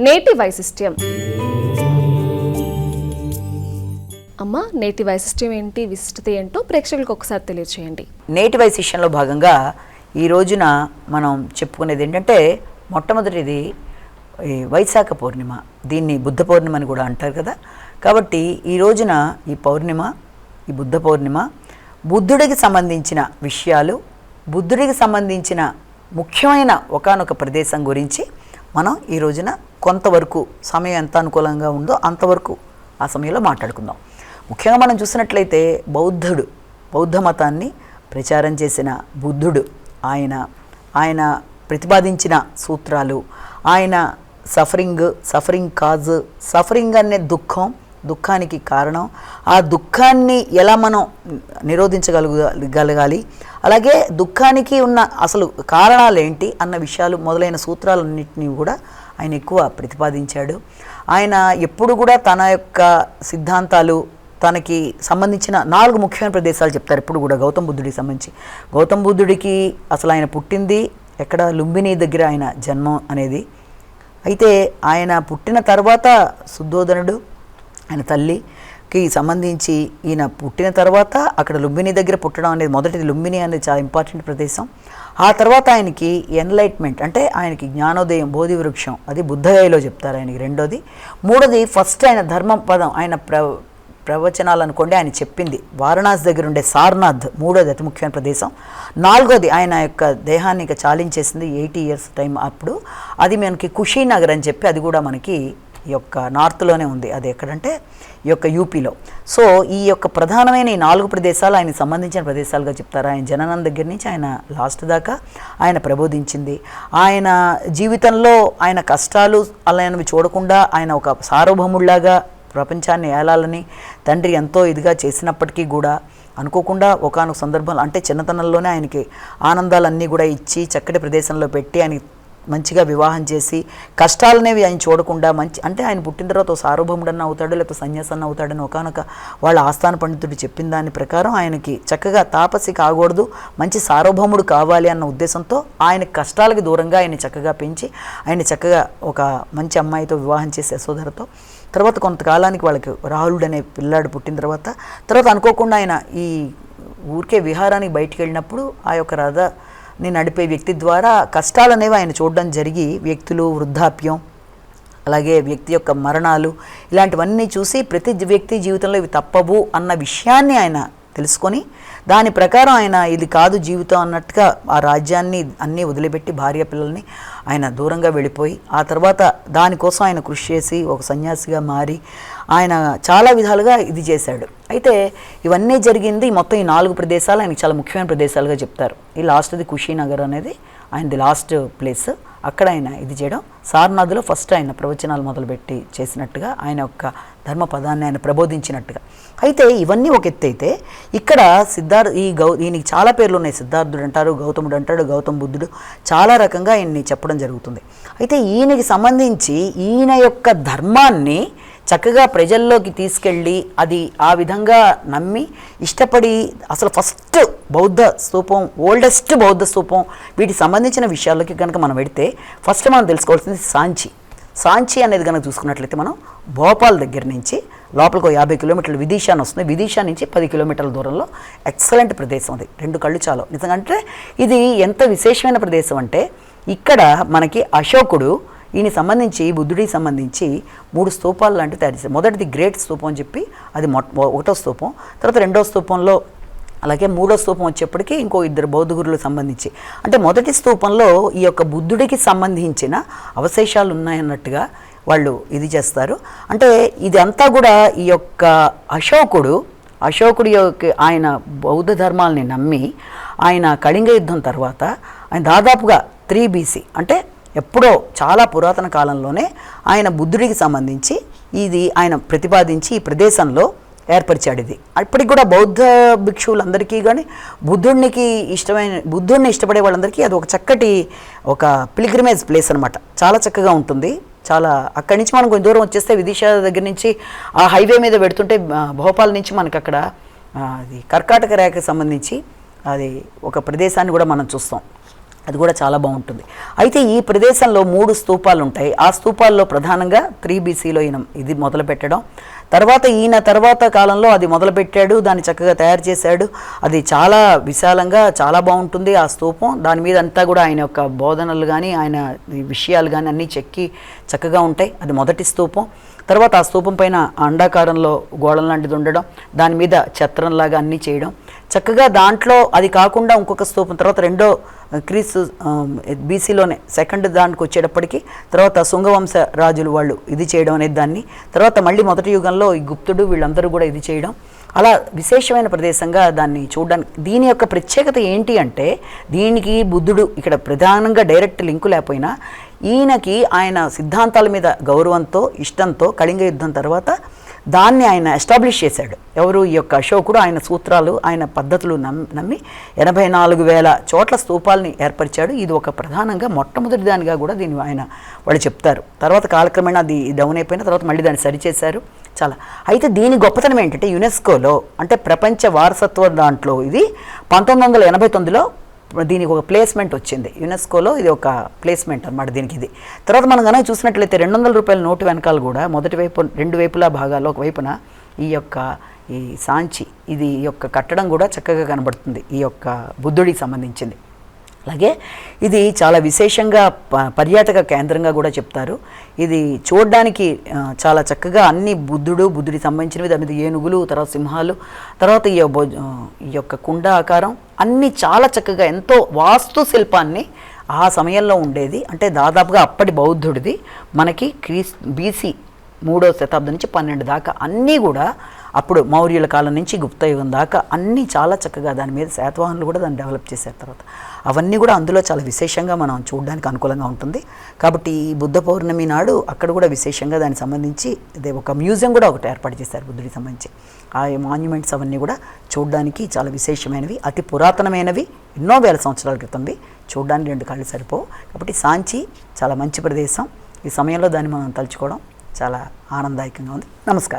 నేటి వైశిష్ట్యం. అమ్మ, నేటి వైశిష్ట్యం ఏంటి, విశిష్టత ఏంటో ప్రేక్షకులకు ఒకసారి తెలియచేయండి. నేటి వైశిష్ట్యంలో భాగంగా ఈ రోజున మనం చెప్పుకునేది ఏంటంటే, మొట్టమొదటిది ఈ వైశాఖ పౌర్ణిమ. దీన్ని బుద్ధ పౌర్ణిమ అని కూడా అంటారు కదా. కాబట్టి ఈ రోజున ఈ పౌర్ణిమ, ఈ బుద్ధ పౌర్ణిమ, బుద్ధుడికి సంబంధించిన విషయాలు, బుద్ధుడికి సంబంధించిన ముఖ్యమైన ఒకానొక ప్రదేశం గురించి మనం ఈ రోజున కొంతవరకు సమయం ఎంత అనుకూలంగా ఉందో అంతవరకు ఆ సమయంలో మాట్లాడుకుందాం. ముఖ్యంగా మనం చూసినట్లయితే బౌద్ధ మతాన్ని ప్రచారం చేసిన బుద్ధుడు, ఆయన ప్రతిపాదించిన సూత్రాలు, ఆయన సఫరింగ్ కాజ్, సఫరింగ్ అనే దుఃఖానికి కారణం, ఆ దుఃఖాన్ని ఎలా మనం నిరోధించగలగాలి, అలాగే దుఃఖానికి ఉన్న అసలు కారణాలు ఏంటి అన్న విషయాలు మొదలైన సూత్రాలన్నింటినీ కూడా ఆయన ఎక్కువ ప్రతిపాదించాడు. ఆయన ఎప్పుడు కూడా తన యొక్క సిద్ధాంతాలు, తనకి సంబంధించిన 4 ముఖ్యమైన ప్రదేశాలు చెప్తారు ఎప్పుడు కూడా గౌతమ బుద్ధుడికి సంబంధించి. గౌతమ బుద్ధుడికి అసలు ఆయన పుట్టింది ఎక్కడ, లుంబిని దగ్గర ఆయన జన్మం అనేది. అయితే ఆయన పుట్టిన తర్వాత శుద్ధోదనుడు ఆయన తల్లికి సంబంధించి ఈయన పుట్టిన తర్వాత అక్కడ లుంబిని దగ్గర పుట్టడం అనేది మొదటిది. లుంబిని అనేది చాలా ఇంపార్టెంట్ ప్రదేశం. ఆ తర్వాత ఆయనకి ఎన్లైట్మెంట్ అంటే ఆయనకి జ్ఞానోదయం, బోధి వృక్షం, అది బుద్ధగయలో చెప్తారు ఆయనకి. రెండోది. మూడోది ఫస్ట్ ఆయన ధర్మ పదం, ఆయన ప్రవచనాలు అనుకోండి ఆయన చెప్పింది వారణాసి దగ్గర ఉండే సారనాథ్, మూడోది అతి ముఖ్యమైన ప్రదేశం. 4వది ఆయన యొక్క దేహాన్ని ఇక చాలించేసింది 80 ఇయర్స్ టైం అప్పుడు. అది మనకి కుషీనగర్ అని చెప్పి, అది కూడా మనకి ఈ యొక్క నార్త్లోనే ఉంది. అది ఎక్కడంటే ఈ యొక్క యూపీలో. సో ఈ యొక్క ప్రధానమైన ఈ 4 ప్రదేశాలు ఆయనకు సంబంధించిన ప్రదేశాలుగా చెప్తారు. ఆయన జననం దగ్గర నుంచి ఆయన లాస్ట్ దాకా ఆయన ప్రబోధించింది. ఆయన జీవితంలో ఆయన కష్టాలు అలాంటివి చూడకుండా ఆయన ఒక సార్వభౌముడిలాగా ప్రపంచాన్ని ఏలాలని తండ్రి ఎంతో ఇదిగా చేసినప్పటికీ కూడా అనుకోకుండా ఒకానొక సందర్భంలో, అంటే చిన్నతనంలోనే ఆయనకి ఆనందాలన్నీ కూడా ఇచ్చి చక్కటి ప్రదేశంలో పెట్టి ఆయన మంచిగా వివాహం చేసి కష్టాలనేవి ఆయన చూడకుండా అంటే ఆయన పుట్టిన తర్వాత సార్వభౌముడన్న అవుతాడు, లేకపోతే సన్యాసన్న అవుతాడని ఒకానొక వాళ్ళ ఆస్థాన పండితుడు చెప్పిన దాని ప్రకారం ఆయనకి చక్కగా తాపసి కాకూడదు, మంచి సార్వభౌముడు కావాలి అన్న ఉద్దేశంతో ఆయన కష్టాలకి దూరంగా ఆయన చక్కగా పెంచి ఆయన చక్కగా ఒక మంచి అమ్మాయితో వివాహం చేసి యశోధరతో. తర్వాత కొంతకాలానికి వాళ్ళకి రాహులుడు అనే పిల్లాడు పుట్టిన తర్వాత అనుకోకుండా ఆయన ఈ ఊరికే విహారానికి బయటికి వెళ్ళినప్పుడు ఆ యొక్క రథని నడిపే వ్యక్తి ద్వారా కష్టాలు అనేవి ఆయన చూడడం జరిగి, వ్యక్తులు వృద్ధాప్యం, అలాగే వ్యక్తి యొక్క మరణాలు, ఇలాంటివన్నీ చూసి ప్రతి వ్యక్తి జీవితంలో ఇవి తప్పవు అన్న విషయాన్ని ఆయన తెలుసుకొని దాని ప్రకారం ఆయన ఇది కాదు జీవితం అన్నట్టుగా ఆ రాజ్యాన్ని అన్నీ వదిలిపెట్టి భార్య పిల్లల్ని ఆయన దూరంగా వెళ్ళిపోయి, ఆ తర్వాత దానికోసం ఆయన కృషి చేసి ఒక సన్యాసిగా మారి ఆయన చాలా విధాలుగా ఇది చేశాడు. అయితే ఇవన్నీ జరిగింది మొత్తం ఈ 4 ప్రదేశాలు ఆయనకి చాలా ముఖ్యమైన ప్రదేశాలుగా చెప్తారు. ఈ లాస్ట్ది కుషీనగర్ అనేది ఆయనది లాస్ట్ ప్లేస్. అక్కడ ఆయన ఇది చేయడం, సారనాథ్లో ఫస్ట్ ఆయన ప్రవచనాలు మొదలుపెట్టి చేసినట్టుగా ఆయన యొక్క ధర్మ పదాన్ని ఆయన ప్రబోధించినట్టుగా. అయితే ఇవన్నీ ఒక ఎత్తు అయితే ఇక్కడ ఈయనకి చాలా పేర్లు ఉన్నాయి. సిద్ధార్థుడు అంటారు, గౌతముడు అంటాడు, గౌతమ బుద్ధుడు, చాలా రకంగా ఆయన్ని చెప్పడం జరుగుతుంది. అయితే ఈయనకి సంబంధించి ఈయన యొక్క ధర్మాన్ని చక్కగా ప్రజల్లోకి తీసుకెళ్ళి అది ఆ విధంగా నమ్మి ఇష్టపడి అసలు ఫస్ట్ బౌద్ధ స్తూపం, ఓల్డెస్ట్ బౌద్ధ స్తూపం, వీటికి సంబంధించిన విషయాలకి కనుక మనం పెడితే ఫస్ట్ మనం తెలుసుకోవాల్సింది సాంచి అనేది కనుక చూసుకున్నట్లయితే మనం భోపాల్ దగ్గర నుంచి లోపలికి 50 కిలోమీటర్లు విదిషా అని వస్తుంది. విదిషా నుంచి 10 కిలోమీటర్ల దూరంలో ఎక్సలెంట్ ప్రదేశం. అది 2 కళ్ళు చాలు నిజంగా. అంటే ఇది ఎంత విశేషమైన ప్రదేశం అంటే ఇక్కడ మనకి అశోకుడు ఈయన సంబంధించి బుద్ధుడికి సంబంధించి 3 స్తూపాలు లాంటివి తయారు చేశారు. మొదటిది గ్రేట్ స్తూపం అని చెప్పి అది 1వ స్తూపం, తర్వాత 2వ స్తూపంలో, అలాగే 3వ స్తూపం వచ్చేప్పటికీ ఇంకో 2 బౌద్ధ గురువులకు సంబంధించి. అంటే మొదటి స్తూపంలో ఈ యొక్క బుద్ధుడికి సంబంధించిన అవశేషాలు ఉన్నాయన్నట్టుగా వాళ్ళు ఇది చేస్తారు. అంటే ఇది అంతా కూడా ఈ యొక్క అశోకుడి యొక్క ఆయన బౌద్ధ ధర్మాలని నమ్మి ఆయన కళింగ యుద్ధం తర్వాత ఆయన దాదాపుగా 3 BC అంటే ఎప్పుడో చాలా పురాతన కాలంలోనే ఆయన బుద్ధుడికి సంబంధించి ఇది ఆయన ప్రతిపాదించి ఈ ప్రదేశంలో ఏర్పరిచాడు. ఇది అప్పటికి కూడా బౌద్ధ భిక్షువులందరికీ కానీ బుద్ధుడిని ఇష్టపడే వాళ్ళందరికీ అది ఒక చక్కటి ఒక పిల్గ్రిమేజ్ ప్లేస్ అనమాట. చాలా చక్కగా ఉంటుంది. చాలా అక్కడి నుంచి మనం కొంచెం దూరం వచ్చేస్తే విదిషా దగ్గర నుంచి ఆ హైవే మీద పెడుతుంటే భోపాల్ నుంచి మనకి అక్కడ అది కర్కాటక రేఖకు సంబంధించి అది ఒక ప్రదేశాన్ని కూడా మనం చూస్తాం. అది కూడా చాలా బాగుంటుంది. అయితే ఈ ప్రదేశంలో 3 స్తూపాలు ఉంటాయి. ఆ స్తూపాల్లో ప్రధానంగా 3 BCలో ఈయన ఇది మొదలు పెట్టడం, తర్వాత కాలంలో అది మొదలుపెట్టాడు, దాన్ని చక్కగా తయారు చేశాడు. అది చాలా విశాలంగా చాలా బాగుంటుంది ఆ స్తూపం. దాని మీద అంతా కూడా ఆయన యొక్క బోధనలు కానీ ఆయన విషయాలు కానీ అన్నీ చెక్కి చక్కగా ఉంటాయి. అది మొదటి స్తూపం. తర్వాత ఆ స్తూపం పైన అండాకారంలో గోడల లాంటిది ఉండడం, దాని మీద ఛత్రంలాగా అన్నీ చేయడం చక్కగా. దాంట్లో అది కాకుండా ఇంకొక స్తూపం తర్వాత రెండో క్రీస్తు BCలోనే సెకండ్ దానికి వచ్చేటప్పటికి తర్వాత శుంగవంశ రాజులు వాళ్ళు ఇది చేయడం అనేది దాన్ని, తర్వాత మళ్ళీ మొదటి యుగంలో ఈ గుప్తుడు వీళ్ళందరూ కూడా ఇది చేయడం, అలా విశేషమైన ప్రదేశంగా దాన్ని చూడడానికి. దీని యొక్క ప్రత్యేకత ఏంటి అంటే దీనికి బుద్ధుడు ఇక్కడ ప్రధానంగా డైరెక్ట్ లింకు లేకపోయినా ఈయనకి ఆయన సిద్ధాంతాల మీద గౌరవంతో ఇష్టంతో కళింగ యుద్ధం తర్వాత దాన్ని ఆయన ఎస్టాబ్లిష్ చేశాడు. ఎవరు? ఈ యొక్క అశోకుడు. ఆయన సూత్రాలు ఆయన పద్ధతులు నమ్మి 84,000 చోట్ల స్తూపాలని ఏర్పరిచాడు. ఇది ఒక ప్రధానంగా మొట్టమొదటి దానిగా కూడా దీన్ని వాళ్ళు చెప్తారు. తర్వాత కాలక్రమేణా అది డౌన్ అయిపోయిన తర్వాత మళ్ళీ దాన్ని సరిచేశారు చాలా. అయితే దీని గొప్పతనం ఏంటంటే యునెస్కోలో అంటే ప్రపంచ వారసత్వ దాంట్లో ఇది 1989లో దీనికి ఒక ప్లేస్మెంట్ వచ్చింది. యునెస్కోలో ఇది ఒక ప్లేస్మెంట్ అన్నమాట దీనికి ఇది. తర్వాత మనం కనుక చూసినట్లయితే 200 రూపాయల నోటు వెనకాల కూడా మొదటి వైపు 2 వైపులా భాగాల్లో ఒక వైపున ఈ సాంచి ఇది ఈ యొక్క కట్టడం కూడా చక్కగా కనబడుతుంది, ఈ యొక్క బుద్ధుడికి సంబంధించింది. అలాగే ఇది చాలా విశేషంగా పర్యాటక కేంద్రంగా కూడా చెప్తారు. ఇది చూడడానికి చాలా చక్కగా అన్ని బుద్ధుడికి సంబంధించినవి, దాని మీద ఏనుగులు, తర్వాత సింహాలు, తర్వాత ఈ యొక్క కుండ ఆకారం అన్నీ చాలా చక్కగా ఎంతో వాస్తు శిల్పాన్ని ఆ సమయంలో ఉండేది. అంటే దాదాపుగా అప్పటి బౌద్ధుడిది మనకి BC 3వ శతాబ్దం నుంచి 12 దాకా అన్నీ కూడా అప్పుడు మౌర్యుల కాలం నుంచి గుప్త యుగం దాకా అన్నీ చాలా చక్కగా దాని మీద శాతవాహనులు కూడా దాన్ని డెవలప్ చేశారు. తర్వాత అవన్నీ కూడా అందులో చాలా విశేషంగా మనం చూడడానికి అనుకూలంగా ఉంటుంది. కాబట్టి ఈ బుద్ధ పౌర్ణమి నాడు అక్కడ కూడా విశేషంగా దానికి సంబంధించి ఒక మ్యూజియం కూడా ఒకటి ఏర్పాటు చేశారు బుద్ధుడికి సంబంధించి. ఆ మాన్యుమెంట్స్ అవన్నీ కూడా చూడడానికి చాలా విశేషమైనవి, అతి పురాతనమైనవి, ఎన్నో వేల సంవత్సరాల క్రితంవి. చూడడానికి 2 కళ్ళు సరిపోవు. కాబట్టి సాంచి చాలా మంచి ప్రదేశం. ఈ సమయంలో దాన్ని మనం తలుచుకోవడం చాలా ఆనందదాయకంగా ఉంది. నమస్కారం.